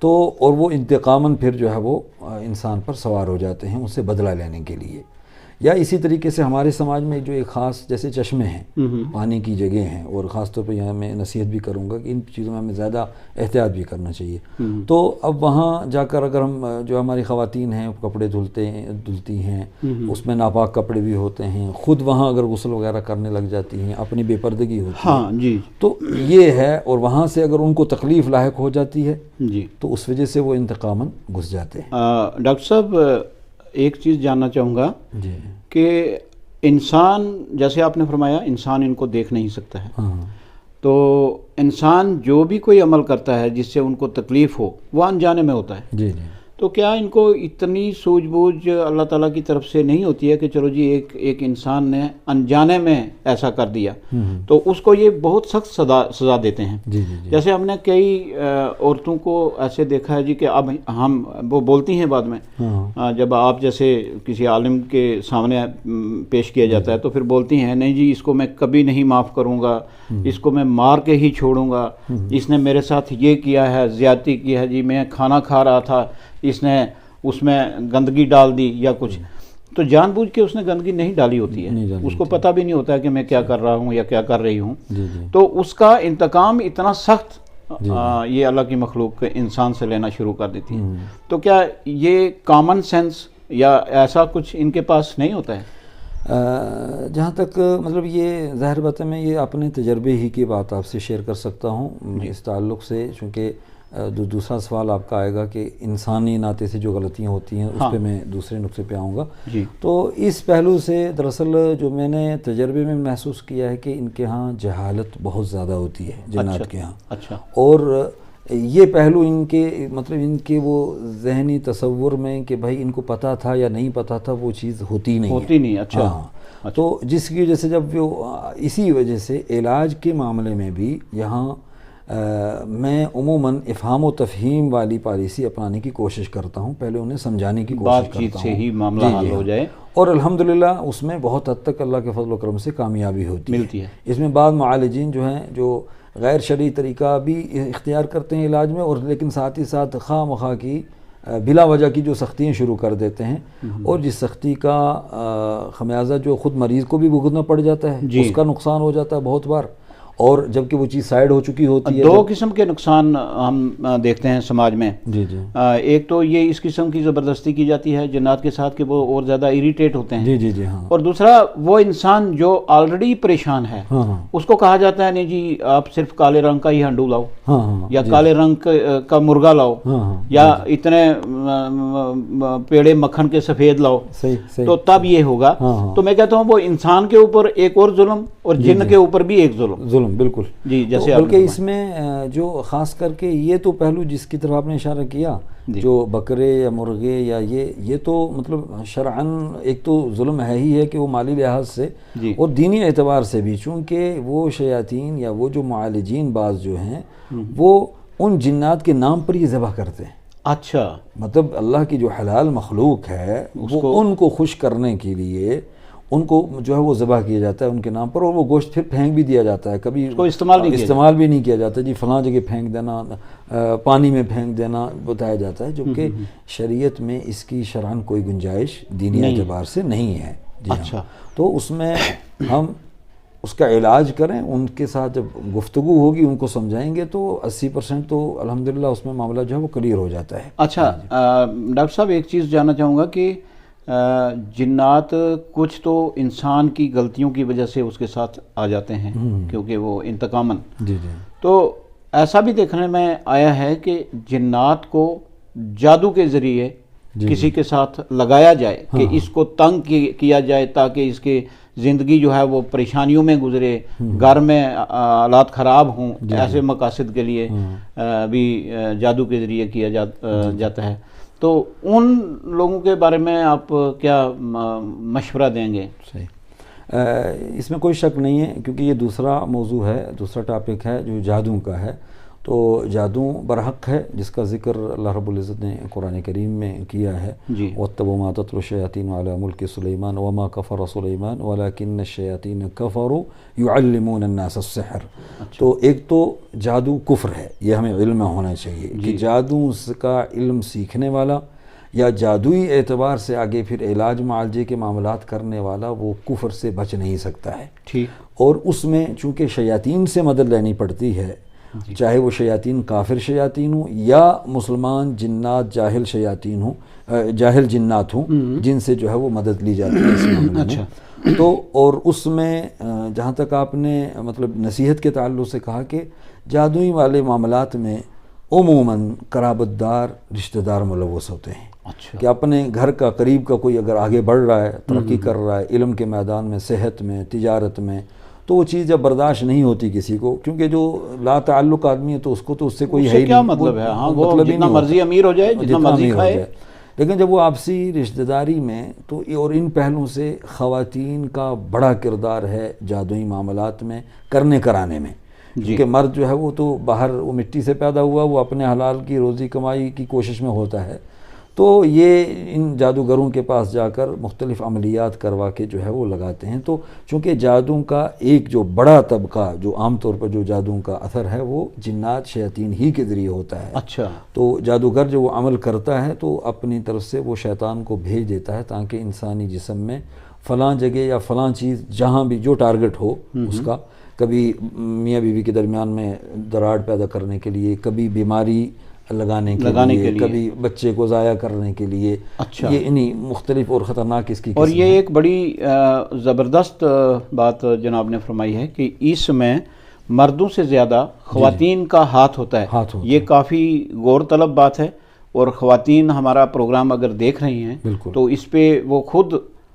تو اور وہ انتقاماً پھر جو ہے وہ انسان پر سوار ہو جاتے ہیں اس سے بدلہ لینے کے لیے. یا اسی طریقے سے ہمارے سماج میں جو ایک خاص جیسے چشمے ہیں، پانی کی جگہ ہیں، اور خاص طور پہ یہاں میں نصیحت بھی کروں گا کہ ان چیزوں میں ہمیں زیادہ احتیاط بھی کرنا چاہیے. تو اب وہاں جا کر اگر ہم جو ہماری خواتین ہیں کپڑے دھلتی ہیں، اس میں ناپاک کپڑے بھی ہوتے ہیں، خود وہاں اگر غسل وغیرہ کرنے لگ جاتی ہیں، اپنی بے پردگی ہوتی ہے جی، تو یہ ہے. اور وہاں سے اگر ان کو تکلیف لاحق ہو جاتی ہے جی تو اس وجہ سے وہ انتقاماً گھس جاتے ہیں. ڈاکٹر صاحب ایک چیز جاننا چاہوں گا جی کہ انسان، جیسے آپ نے فرمایا انسان ان کو دیکھ نہیں سکتا ہے، تو انسان جو بھی کوئی عمل کرتا ہے جس سے ان کو تکلیف ہو وہ انجانے میں ہوتا ہے. جی جی تو کیا ان کو اتنی سوجھ بوجھ اللہ تعالیٰ کی طرف سے نہیں ہوتی ہے کہ چلو جی ایک انسان نے انجانے میں ایسا کر دیا تو اس کو یہ بہت سخت سزا دیتے ہیں؟ جی جی جی. جیسے ہم نے کئی عورتوں کو ایسے دیکھا ہے جی کہ اب ہم وہ بولتی ہیں بعد میں جب آپ جیسے کسی عالم کے سامنے پیش کیا جاتا ہے تو پھر بولتی ہیں نہیں جی اس کو میں کبھی نہیں معاف کروں گا، اس کو میں مار کے ہی چھوڑوں گا، اس نے میرے ساتھ یہ کیا ہے، زیادتی کی ہے، جی میں کھانا کھا رہا تھا اس نے اس میں گندگی ڈال دی یا کچھ. تو جان بوجھ کے اس نے گندگی نہیں ڈالی ہوتی ہے، اس کو پتہ بھی نہیں ہوتا ہے کہ میں کیا کر رہا ہوں یا کیا کر رہی ہوں. تو اس کا انتقام اتنا سخت یہ اللہ کی مخلوق انسان سے لینا شروع کر دیتی ہے. تو کیا یہ کامن سینس یا ایسا کچھ ان کے پاس نہیں ہوتا ہے؟ جہاں تک مطلب یہ ظاہر بات ہے میں یہ اپنے تجربے ہی کی بات آپ سے شیئر کر سکتا ہوں اس تعلق سے، چونکہ دوسرا سوال آپ کا آئے گا کہ انسانی ناطے سے جو غلطیاں ہوتی ہیں اس پہ میں دوسرے نقطے پہ آؤں گا. تو اس پہلو سے دراصل جو میں نے تجربے میں محسوس کیا ہے کہ ان کے ہاں جہالت بہت زیادہ ہوتی ہے جنات کے ہاں. اچھا. اور یہ پہلو ان کے مطلب ان کے وہ ذہنی تصور میں کہ بھائی ان کو پتہ تھا یا نہیں پتہ تھا وہ چیز ہوتی نہیں. اچھا. تو جس کی وجہ سے جب وہ اسی وجہ سے علاج کے معاملے میں بھی یہاں میں عموماً افہام و تفہیم والی پالیسی اپنانے کی کوشش کرتا ہوں، پہلے انہیں سمجھانے کی کوشش کرتا ہوں، بات چیت سے ہی معاملہ حل ہو جائے. اور الحمدللہ اس میں بہت حد تک اللہ کے فضل و کرم سے کامیابی ملتی ہے. اس میں بعض معالجین جو ہیں جو غیر شرعی طریقہ بھی اختیار کرتے ہیں علاج میں، اور لیکن ساتھ ہی ساتھ خواہ مخواہ کی بلا وجہ کی جو سختیاں شروع کر دیتے ہیں، اور جس سختی کا خمیازہ جو خود مریض کو بھی بھگتنا پڑ جاتا ہے، اس کا نقصان ہو جاتا ہے بہت بار. اور جبکہ وہ چیز سائیڈ ہو چکی ہوتی ہے. دو قسم کے نقصان ہم دیکھتے ہیں سماج میں. جی جی. ایک تو یہ اس قسم کی زبردستی کی جاتی ہے جنات کے ساتھ کہ وہ اور زیادہ اریٹیٹ ہوتے ہیں. جی جی جی. ہاں. اور دوسرا وہ انسان جو آلریڈی پریشان ہے اس کو کہا جاتا ہے نہیں جی آپ صرف کالے رنگ کا ہی ہنڈو لاؤ یا کالے رنگ کا مرغا لاؤ یا اتنے پیڑے مکھن کے سفید لاؤ تو تب یہ ہوگا. تو میں کہتا ہوں وہ انسان کے اوپر ایک اور ظلم اور جن کے اوپر بھی ایک ظلم. بالکل جی. جیسے بلکہ اس میں جو خاص کر کے یہ تو پہلو جس کی طرف آپ نے اشارہ کیا جو بکرے یا مرغے یا یہ تو مطلب شرعاً ایک تو ظلم ہے ہی ہے کہ وہ مالی لحاظ سے اور دینی اعتبار سے بھی، چونکہ وہ شیاطین یا وہ جو معالجین بعض جو ہیں وہ ان جنات کے نام پر یہ ذبح کرتے ہیں. اچھا. مطلب اللہ کی جو حلال مخلوق ہے وہ ان کو خوش کرنے کے لیے ان کو جو ہے وہ ذبح کیا جاتا ہے ان کے نام پر، اور وہ گوشت پھر پھینک بھی دیا جاتا ہے، کبھی استعمال بھی نہیں کیا جاتا. جی فلاں جگہ پھینک دینا، پانی میں پھینک دینا بتایا جاتا ہے، جبکہ شریعت میں اس کی شرعاً کوئی گنجائش دینی اعتبار سے نہیں ہے. اچھا. تو اس میں ہم اس کا علاج کریں، ان کے ساتھ جب گفتگو ہوگی ان کو سمجھائیں گے تو 80% تو الحمدللہ اس میں معاملہ جو ہے وہ کلیئر ہو جاتا ہے. اچھا ڈاکٹر صاحب ایک چیز جاننا چاہوں گا کہ جنات کچھ تو انسان کی غلطیوں کی وجہ سے اس کے ساتھ آ جاتے ہیں کیونکہ وہ انتقاماً. تو ایسا بھی دیکھنے میں آیا ہے کہ جنات کو جادو کے ذریعے کسی کے ساتھ لگایا جائے کہ اس کو تنگ کیا جائے تاکہ اس کی زندگی جو ہے وہ پریشانیوں میں گزرے، گھر میں حالات خراب ہوں، ایسے مقاصد کے لیے بھی جادو کے ذریعے کیا جاتا ہے. تو ان لوگوں کے بارے میں آپ کیا مشورہ دیں گے؟ صحیح. اس میں کوئی شک نہیں ہے کیونکہ یہ دوسرا موضوع ہے، دوسرا ٹاپک ہے جو جادو کا ہے. تو جادو برحق ہے جس کا ذکر اللہ رب العزت نے قرآن کریم میں کیا ہے. جی. وَاتَّبَعُوا مَا تَتْلُو الشَّيَاطِينُ عَلَىٰ مُلْكِ سُلَيْمَانَ وَمَا كَفَرَ سُلَيْمَانُ وَلَٰكِنَّ الشَّيَاطِينَ كَفَرُوا يُعَلِّمُونَ النَّاسَ السِّحْرَ. تو ایک تو جادو کفر ہے، یہ ہمیں علم میں ہونا چاہیے کہ جادو کا علم سیکھنے والا یا جادوئی اعتبار سے آگے پھر علاج معالجے کے معاملات کرنے والا وہ کفر سے بچ نہیں سکتا ہے. ٹھیک. اور اس میں چونکہ شیاطین سے مدد لینی پڑتی ہے، چاہے وہ شیاطین کافر شیاطین ہوں یا مسلمان جنات جاہل شیاطین ہوں، جاہل جنات ہوں جن سے جو ہے وہ مدد لی جاتی ہے اس معاملے میں. تو اور اس میں جہاں تک آپ نے مطلب نصیحت کے تعلق سے کہا کہ جادوئی والے معاملات میں عموماً قرابت دار رشتہ دار ملوث ہوتے ہیں. کہ اپنے گھر کا قریب کا کوئی اگر آگے بڑھ رہا ہے، ترقی کر رہا ہے علم کے میدان میں، صحت میں، تجارت میں، تو وہ چیز جب برداشت نہیں ہوتی کسی کو، کیونکہ جو لا تعلق آدمی ہے تو اس کو تو اس سے کوئی ہے ہی کیا مطلب ہے. ہاں وہ جتنا مرضی امیر ہو جائے، جتنا مرضی کھائے. لیکن جب وہ آپسی رشتہ داری میں تو اور ان پہلوؤں سے خواتین کا بڑا کردار ہے جادوئی معاملات میں کرنے کرانے میں. کیونکہ مرد جو ہے وہ تو باہر وہ مٹی سے پیدا ہوا، وہ اپنے حلال کی روزی کمائی کی کوشش میں ہوتا ہے. تو یہ ان جادوگروں کے پاس جا کر مختلف عملیات کروا کے جو ہے وہ لگاتے ہیں. تو چونکہ جادو کا ایک جو بڑا طبقہ جو عام طور پر جو جادو کا اثر ہے وہ جنات شیاطین ہی کے ذریعے ہوتا ہے. اچھا. تو جادوگر جو وہ عمل کرتا ہے تو اپنی طرف سے وہ شیطان کو بھیج دیتا ہے تاکہ انسانی جسم میں فلاں جگہ یا فلاں چیز جہاں بھی جو ٹارگٹ ہو اس کا، کبھی میاں بیوی کے درمیان میں دراڑ پیدا کرنے کے لیے، کبھی بیماری لگانے کے لیے، کبھی بچے کو ضائع کرنے کے لیے. اچھا. یہ انہی مختلف اور خطرناک اس کی اور یہ ایک بڑی زبردست بات جناب نے فرمائی ہے کہ اس میں مردوں سے زیادہ خواتین کا ہاتھ ہوتا ہے. یہ کافی غور طلب بات ہے. اور خواتین ہمارا پروگرام اگر دیکھ رہی ہیں تو اس پہ وہ خود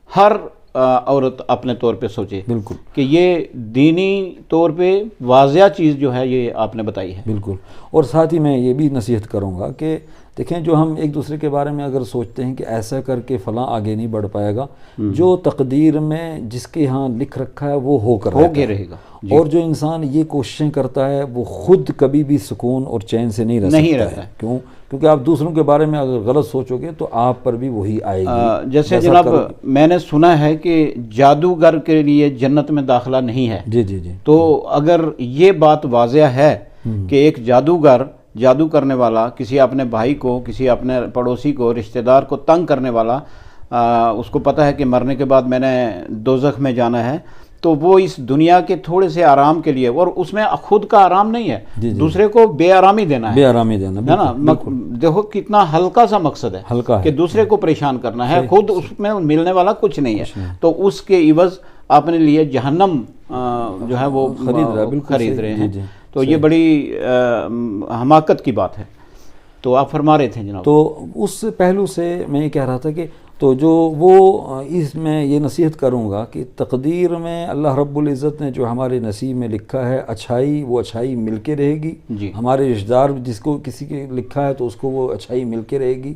ہر عورت اپنے طور پہ سوچے بالکل کہ یہ دینی طور پہ واضح چیز جو ہے یہ آپ نے بتائی ہے. بالکل. اور ساتھ ہی میں یہ بھی نصیحت کروں گا کہ دیکھیں جو ہم ایک دوسرے کے بارے میں اگر سوچتے ہیں کہ ایسا کر کے فلاں آگے نہیں بڑھ پائے گا، جو تقدیر میں جس کے ہاں لکھ رکھا ہے وہ ہو کر رہے گا. اور جو انسان یہ کوششیں کرتا ہے وہ خود کبھی بھی سکون اور چین سے نہیں رہتا ہے. کیوں؟ کیونکہ آپ دوسروں کے بارے میں اگر غلط سوچو گے تو آپ پر بھی وہی آئے گی. جیسے جناب میں نے سنا ہے کہ جادوگر کے لیے جنت میں داخلہ نہیں ہے. جی جی جی. تو اگر یہ بات واضح ہے کہ ایک جادوگر، جادو کرنے والا، کسی اپنے بھائی کو، کسی اپنے پڑوسی کو، رشتہ دار کو تنگ کرنے والا، اس کو پتہ ہے کہ مرنے کے بعد میں نے دوزخ میں جانا ہے، تو وہ اس دنیا کے تھوڑے سے آرام کے لیے، اور اس میں خود کا آرام نہیں ہے، دوسرے کو بے آرامی دینا ہے. بے آرامی دینا ہے نا. دیکھو کتنا ہلکا سا مقصد ہے کہ دوسرے کو پریشان کرنا ہے، خود اس میں ملنے والا کچھ نہیں ہے. تو اس کے عوض اپنے لیے جہنم جو ہے وہ خرید رہے ہیں. تو یہ بڑی حماقت کی بات ہے. تو آپ فرما رہے تھے جناب. تو اس پہلو سے میں یہ کہہ رہا تھا کہ تو جو وہ اس میں یہ نصیحت کروں گا کہ تقدیر میں اللہ رب العزت نے جو ہمارے نصیب میں لکھا ہے اچھائی، وہ اچھائی مل کے رہے گی. ہمارے رشتہ دار جس کو کسی کے لکھا ہے تو اس کو وہ اچھائی مل کے رہے گی.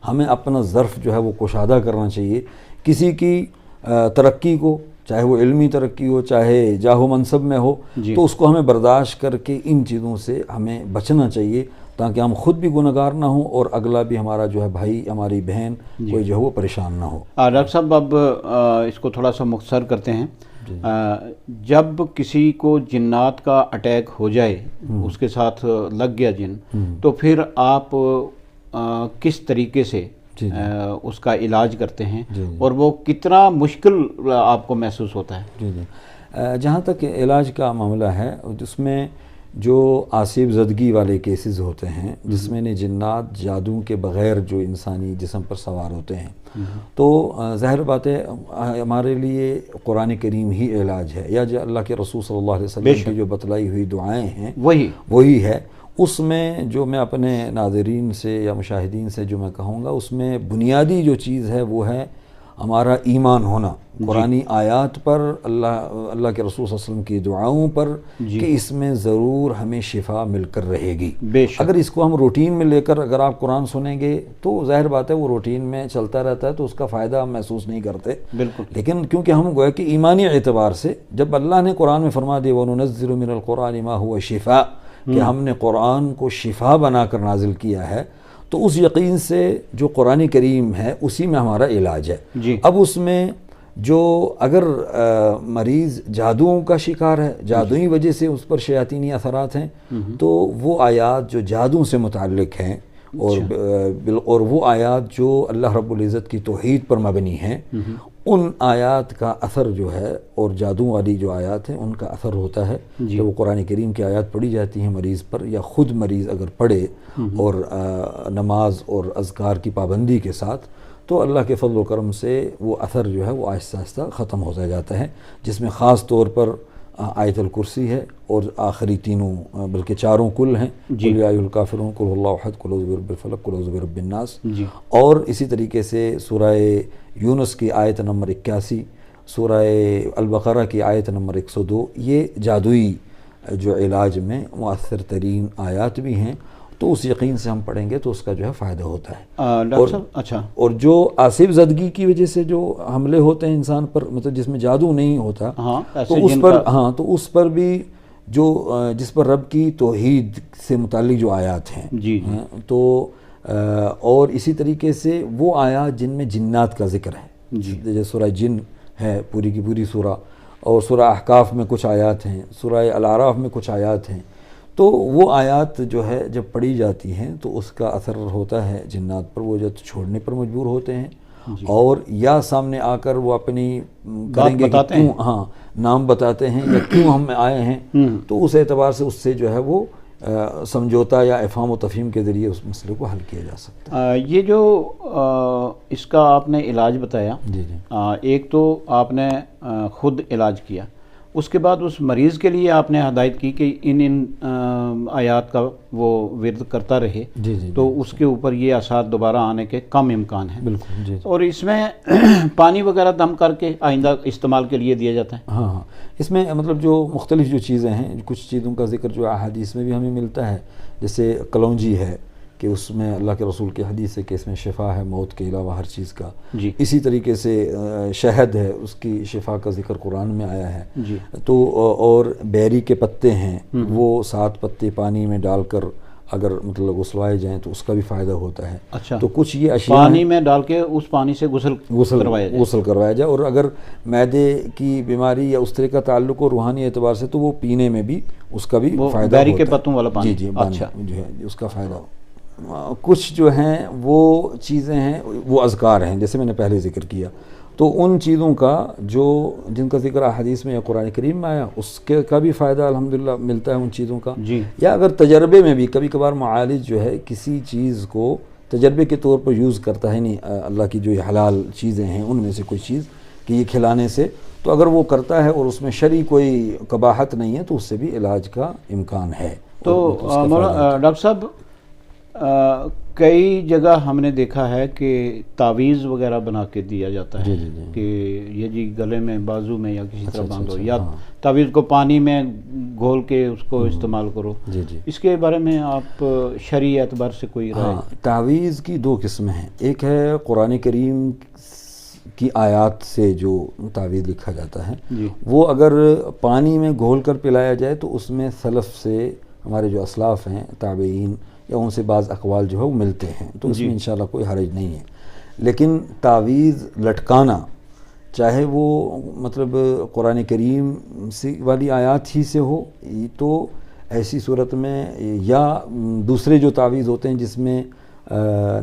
ہمیں اپنا ظرف جو ہے وہ کشادہ کرنا چاہیے. کسی کی ترقی کو، چاہے وہ علمی ترقی ہو، چاہے جاہ و منصب میں ہو، تو اس کو ہمیں برداشت کر کے ان چیزوں سے ہمیں بچنا چاہیے تاکہ ہم خود بھی گنہگار نہ ہوں اور اگلا بھی ہمارا جو ہے بھائی، ہماری بہن کوئی جو ہے وہ پریشان نہ ہو. ڈاکٹر صاحب اب اس کو تھوڑا سا مختصر کرتے ہیں. جب کسی کو جنات کا اٹیک ہو جائے، اس کے ساتھ لگ گیا جن، تو پھر آپ کس طریقے سے اس کا علاج کرتے ہیں اور وہ کتنا مشکل آپ کو محسوس ہوتا ہے؟ جی جی. جہاں تک علاج کا معاملہ ہے، جس میں جو آسیب زدگی والے کیسز ہوتے ہیں جس میں جنات جادو کے بغیر جو انسانی جسم پر سوار ہوتے ہیں، تو ظاہر بات ہے ہمارے لیے قرآن کریم ہی علاج ہے، یا جو اللہ کے رسول صلی اللہ علیہ وسلم کی جو بتلائی ہوئی دعائیں ہیں وہی ہے. اس میں جو میں اپنے ناظرین سے یا مشاہدین سے جو میں کہوں گا، اس میں بنیادی جو چیز ہے وہ ہے ہمارا ایمان ہونا قرآنی آیات پر، اللہ کے رسول صلی اللہ علیہ وسلم کی دعاؤں پر، کہ اس میں ضرور ہمیں شفا مل کر رہے گی. اگر اس کو ہم روٹین میں لے کر اگر آپ قرآن سنیں گے تو ظاہر بات ہے وہ روٹین میں چلتا رہتا ہے تو اس کا فائدہ ہم محسوس نہیں کرتے. لیکن کیونکہ ہم گویا کہ ایمانی اعتبار سے جب اللہ نے قرآن میں فرما دیا وَنُنَزِّلُ مِنَ الْقُرْآنِ مَا هُوَ شِفَاءٌ، کہ ہم نے قرآن کو شفا بنا کر نازل کیا ہے، تو اس یقین سے جو قرآن کریم ہے اسی میں ہمارا علاج ہے۔ جی اب اس میں جو اگر مریض جادوؤں کا شکار ہے، جادوئی وجہ سے اس پر شیاطینی اثرات ہیں، تو وہ آیات جو جادو سے متعلق ہیں اور وہ آیات جو اللہ رب العزت کی توحید پر مبنی ہیں، ان آیات کا اثر جو ہے، اور جادو والی جو آیات ہیں ان کا اثر ہوتا ہے کہ وہ قرآن کریم کی آیات پڑھی جاتی ہیں مریض پر، یا خود مریض اگر پڑھے اور نماز اور اذکار کی پابندی کے ساتھ، تو اللہ کے فضل و کرم سے وہ اثر جو ہے وہ آہستہ آہستہ ختم ہوتا جاتا ہے، جس میں خاص طور پر آیت الکرسی ہے، اور آخری تینوں بلکہ چاروں کل ہیں، قل یا ایھا الکافرون، قل ھو اللہ احد، قل اعوذ برب الفلق، قل اعوذ برب الناس، اور اسی طریقے سے سورہ یونس کی آیت نمبر 81، سورہ البقرہ کی آیت نمبر 102، یہ جادوئی جو علاج میں مؤثر ترین آیات بھی ہیں، تو اس یقین سے ہم پڑھیں گے تو اس کا جو ہے فائدہ ہوتا ہے۔ ڈاکٹر صاحب اچھا، اور جو آصف زدگی کی وجہ سے جو حملے ہوتے ہیں انسان پر، مطلب جس میں جادو نہیں ہوتا، تو اس پر بھی جو جس پر رب کی توحید سے متعلق جو آیات ہیں، تو اور اسی طریقے سے وہ آیات جن میں جنات کا ذکر ہے، جیسے سورہ جن ہے پوری کی پوری سورہ، اور سورہ احقاف میں کچھ آیات ہیں، سورہ الاعراف میں کچھ آیات ہیں، تو وہ آیات جو ہے جب پڑھی جاتی ہیں تو اس کا اثر ہوتا ہے جنات پر، وہ جو چھوڑنے پر مجبور ہوتے ہیں، اور یا سامنے آ کر وہ اپنی کریں گے کہ کیوں نام بتاتے ہیں یا کیوں ہم آئے ہیں، تو اس اعتبار سے اس سے جو ہے وہ سمجھوتا یا افہام و تفہیم کے ذریعے اس مسئلے کو حل کیا جا سکتا ہے۔ یہ جو اس کا آپ نے علاج بتایا، ایک تو آپ نے خود علاج کیا، اس کے بعد اس مریض کے لیے آپ نے ہدایت کی کہ ان آیات کا وہ ورد کرتا رہے، تو اس کے اوپر یہ اثار دوبارہ آنے کے کم امکان ہیں۔ بالکل، اور اس میں پانی وغیرہ دم کر کے آئندہ استعمال کے لیے دیا جاتا ہے۔ ہاں، اس میں مطلب جو مختلف جو چیزیں ہیں، کچھ چیزوں کا ذکر جو احادیث میں بھی ہمیں ملتا ہے، جیسے کلونجی ہے کہ اس میں اللہ کے رسول کی حدیث ہے کہ اس میں شفا ہے موت کے علاوہ ہر چیز کا، اسی طریقے سے شہد ہے، اس کی شفا کا ذکر قرآن میں آیا ہے، تو اور بیری کے پتے ہیں، وہ 7 پتے پانی میں ڈال کر اگر مطلب غسلائے جائیں تو اس کا بھی فائدہ ہوتا ہے۔ اچھا، تو کچھ یہ اشیاء پانی میں ڈال کے اس پانی سے غسل کروایا جائے، اور اگر معدے کی بیماری یا اس طرح کا تعلق ہو روحانی اعتبار سے تو وہ پینے میں بھی اس کا بھی فائدہ ہوتا ہے، بیری کے پتوں والا پانی، اچھا جو ہے اس کا فائدہ۔ کچھ جو ہیں وہ چیزیں ہیں، وہ اذکار ہیں جیسے میں نے پہلے ذکر کیا، تو ان چیزوں کا جو جن کا ذکر حدیث میں یا قرآن کریم میں آیا اس کے کا بھی فائدہ الحمدللہ ملتا ہے ان چیزوں کا، یا اگر تجربے میں بھی کبھی کبھار معالج جو ہے کسی چیز کو تجربے کے طور پر یوز کرتا ہے، نہیں اللہ کی جو یہ حلال چیزیں ہیں ان میں سے کوئی چیز کہ یہ کھلانے سے، تو اگر وہ کرتا ہے اور اس میں شرعی کوئی قباحت نہیں ہے تو اس سے بھی علاج کا امکان ہے۔ تو ڈاکٹر صاحب کئی جگہ ہم نے دیکھا ہے کہ تعویذ وغیرہ بنا کے دیا جاتا ہے کہ یہ جی گلے میں بازو میں یا کسی طرح باندھو، یا تعویذ کو پانی میں گھول کے اس کو استعمال کرو، اس کے بارے میں آپ شرعی اعتبار سے کوئی رائے؟ تعویذ کی 2 قسمیں ہیں، ایک ہے قرآن کریم کی آیات سے جو تعویذ لکھا جاتا ہے، وہ اگر پانی میں گھول کر پلایا جائے تو اس میں سلف سے ہمارے جو اسلاف ہیں تابعین یا ان سے بعض اقوال جو ہے وہ ملتے ہیں، تو اس میں انشاءاللہ کوئی حرج نہیں ہے۔ لیکن تعویذ لٹکانا چاہے وہ مطلب قرآن کریم سے والی آیات ہی سے ہو، تو ایسی صورت میں یا دوسرے جو تعویذ ہوتے ہیں جس میں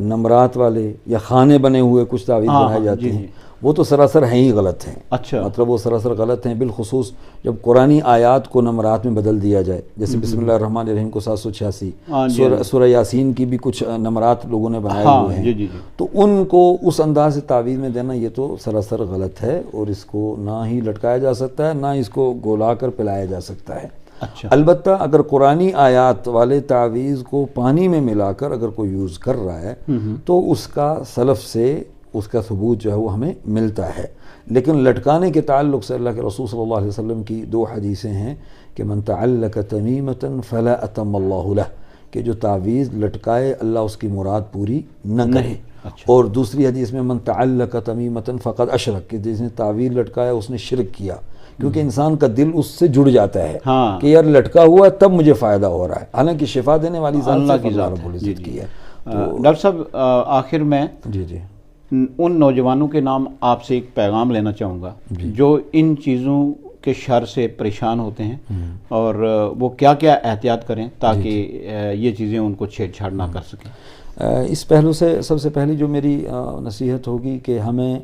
نمبرات والے یا خانے بنے ہوئے کچھ تعویذ بنائے جاتے ہیں، وہ تو سراسر ہیں ہی غلط ہیں۔ اچھا، مطلب وہ سراسر غلط ہیں، بالخصوص جب قرآنی آیات کو نمبرات میں بدل دیا جائے، جیسے بسم اللہ الرحمن الرحیم کو 786، سورہ یاسین کی بھی کچھ نمبرات لوگوں نے بنائے ہوئے ہیں، تو ان کو اس انداز سے تعویذ میں دینا یہ تو سراسر غلط ہے، اور اس کو نہ ہی لٹکایا جا سکتا ہے، نہ اس کو گولا کر پلایا جا سکتا ہے۔ البتہ اگر قرآنی آیات والے تعویذ کو پانی میں ملا کر اگر کوئی یوز کر رہا ہے تو اس کا سلف سے اس کا ثبوت جو ہے وہ ہمیں ملتا ہے۔ لیکن لٹکانے کے تعلق سے اللہ کے رسول صلی اللہ علیہ وسلم کی 2 حدیثیں ہیں کہ من تعلق تمیمۃ فلا اتم اللہ لہ، کہ جو تعویذ لٹکائے اللہ اس کی مراد پوری نہ کرے۔ اور دوسری حدیث میں من تعلق تمیمۃ فقد اشرک، کہ جس نے تعویذ لٹکایا اس نے شرک کیا، کیونکہ انسان کا دل اس سے جڑ جاتا ہے ہاں کہ یار لٹکا ہوا ہے تب مجھے فائدہ ہو رہا ہے، حالانکہ شفا دینے والی ذات اللہ کی صرف ذات رب ہے۔ العزت کی ہے۔ ڈاکٹر صاحب آخر میں جی جی ان نوجوانوں کے نام آپ سے ایک پیغام لینا چاہوں گا جو ان چیزوں کے شر سے پریشان ہوتے ہیں، اور وہ کیا کیا احتیاط کریں تاکہ یہ چیزیں ان کو چھیڑ چھاڑ نہ کر سکیں۔ اس پہلو سے سب سے پہلی جو میری نصیحت ہوگی کہ ہمیں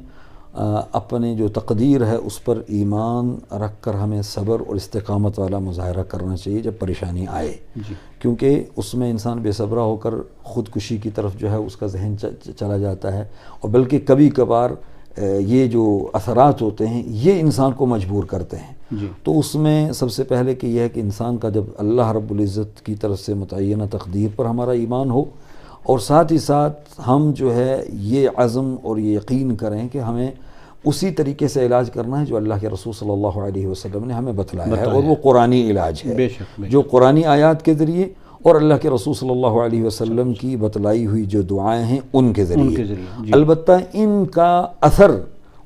اپنے جو تقدیر ہے اس پر ایمان رکھ کر ہمیں صبر اور استقامت والا مظاہرہ کرنا چاہیے جب پریشانی آئے، کیونکہ اس میں انسان بے صبرہ ہو کر خودکشی کی طرف جو ہے اس کا ذہن چلا جاتا ہے، اور بلکہ کبھی کبھار یہ جو اثرات ہوتے ہیں یہ انسان کو مجبور کرتے ہیں۔ تو اس میں سب سے پہلے کہ یہ ہے کہ انسان کا جب اللہ رب العزت کی طرف سے متعینہ تقدیر پر ہمارا ایمان ہو، اور ساتھ ہی ساتھ ہم جو ہے یہ عزم اور یہ یقین کریں کہ ہمیں اسی طریقے سے علاج کرنا ہے جو اللہ کے رسول صلی اللہ علیہ وسلم نے ہمیں بتلایا ہے، اور وہ قرآنی علاج ہے جو قرآنی آیات کے ذریعے اور اللہ کے رسول صلی اللہ علیہ وسلم کی بتلائی ہوئی جو دعائیں ہیں ان کے ذریعے۔ البتہ ان کا اثر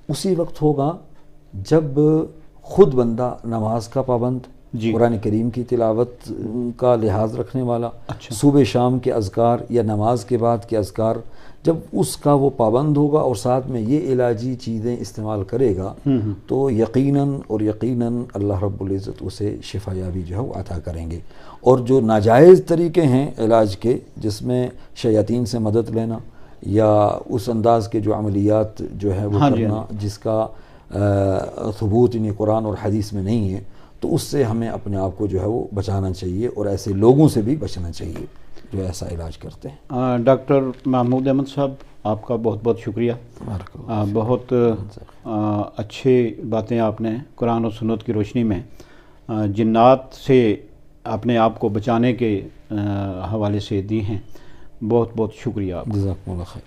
اسی وقت ہوگا جب خود بندہ نماز کا پابند، قرآن کریم کی تلاوت کا لحاظ رکھنے والا، صبح شام کے اذکار یا نماز کے بعد کے اذکار، جب اس کا وہ پابند ہوگا اور ساتھ میں یہ علاجی چیزیں استعمال کرے گا تو یقیناً اللہ رب العزت اسے شفا یابی جو ہے وہ عطا کریں گے۔ اور جو ناجائز طریقے ہیں علاج کے، جس میں شیاطین سے مدد لینا یا اس انداز کے جو عملیات جو ہے وہ کرنا جس کا ثبوت انہیں قرآن اور حدیث میں نہیں ہے، تو اس سے ہمیں اپنے آپ کو جو ہے وہ بچانا چاہیے، اور ایسے لوگوں سے بھی بچنا چاہیے جو ایسا علاج کرتے ہیں۔ ڈاکٹر محمود احمد صاحب، آپ کا بہت بہت شکریہ، بہت اچھے باتیں آپ نے قرآن و سنت کی روشنی میں جنات سے اپنے آپ کو بچانے کے حوالے سے دی ہیں۔ بہت بہت شکریہ آپ کا۔ جزاکم اللہ خیر۔